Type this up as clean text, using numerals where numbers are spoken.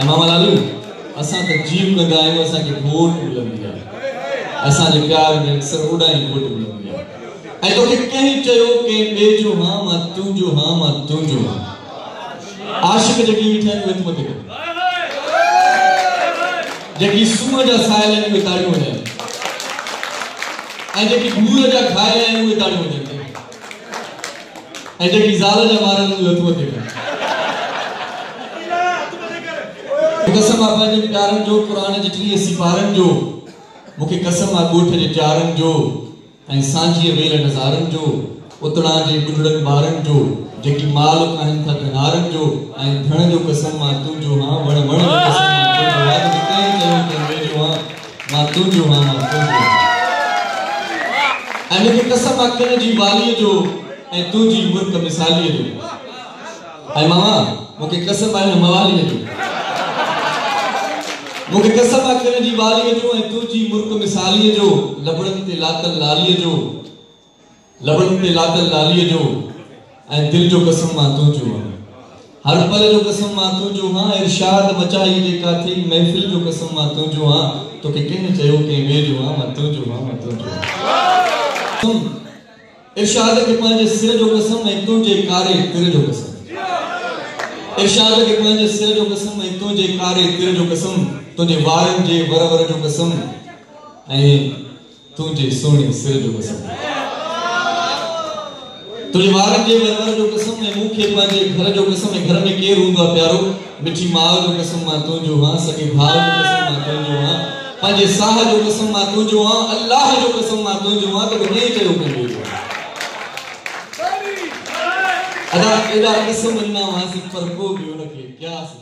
मामा लालू असां त जीव कंदा आहियूं, असांखे वोट मिलंदी आहे, असांजे प्यार में अक्सर उॾाई वोट मिलंदी आहे। ऐं तोखे कंहिं चयो कंहिं ॿिए जो हा मां तुंहिंजो हा मां तुंहिंजो हा, आशिक जेकी वेठा आहिनि उहे हथ मथे कनि, जेकी सूंहं जा सायल आहिनि उहे ताड़ियूं वॼाइनि, ऐं जेकी घूर जा खायल आहिनि उहे ताड़ियूं वॼाइनि, ऐं जेकी ज़ाल जा ॿार आहिनि उहे हथ मथे कनि। कसम आहे पंहिंजे प्यारनि जो, क़ुरान जे 30 सिपारनि जो, मूंखे कसम आहे ॻोठ जे चारनि जो, ऐं सांझीअ वेल नज़ारनि जो, उतणा जे गुॾड़नि ॿारनि जो, जेकी माल आहिनि था कनारनि जो, ऐं धण जो कसम मां तुंहिंजो हा, वण वण जो कसम मां तुंहिंजो हा, कंहिं चयो कंहिं ॿिए जो हा मां तुंहिंजो हा मां तुंहिंजो हा। ऐं मूंखे कसम आहे कंहिं जी वालीअ जो ऐं तुंहिंजी मुर्क मिसालीअ जो, ऐं मामा मूंखे कसम आहे न मवालीअ जो, मूंखे कसम आहे कंहिं जी वालीअ जो ऐं तुंहिंजी मुर्क मिसालीअ जो, लबड़नि ते लातल लालीअ जो, लबड़नि ते लातल लालीअ जो, ऐं दिल जो कसम मां तुंहिंजो हा, हर पल जो कसम मां तुंहिंजो हा, इरशाद मचाई जेका थी महफ़िल जो कसम मां तुंहिंजो हा, तोखे कंहिं चयो कंहिं ॿिए जो हा मां तुंहिंजो हा मां तुंहिंजो हा। इरशाद खे पंहिंजे सिर जो कसम ऐं तुंहिंजे कारे तिर जो कसम, इरशाद खे पंहिंजे सिर जो कसम ऐं तुंहिंजे कारे तिर जो कसम, तुंहिंजे वारनि जे वर वर जो कसम ऐं तुंहिंजे सोने सिर जो कसम, तुझे वारनि जे वर वर जो कसम ऐं मूंखे पंहिंजे घर जो कसम, ऐं घर में केरु हूंदो आहे प्यारो, मिठी माउ जो कसम मां तुंहिंजो हा, सॻे भाउ जो कसम मां तुंहिंजो हा, पंहिंजे साह जो कसम मां तुंहिंजो हा, अल्लाह जो कसम मां तुंहिंजो हा, तोखे ईअं चयो कंहिं ॿिए जो। अदा एॾा कसम ॾिना हुआसीं पर को बि हुनखे प्यास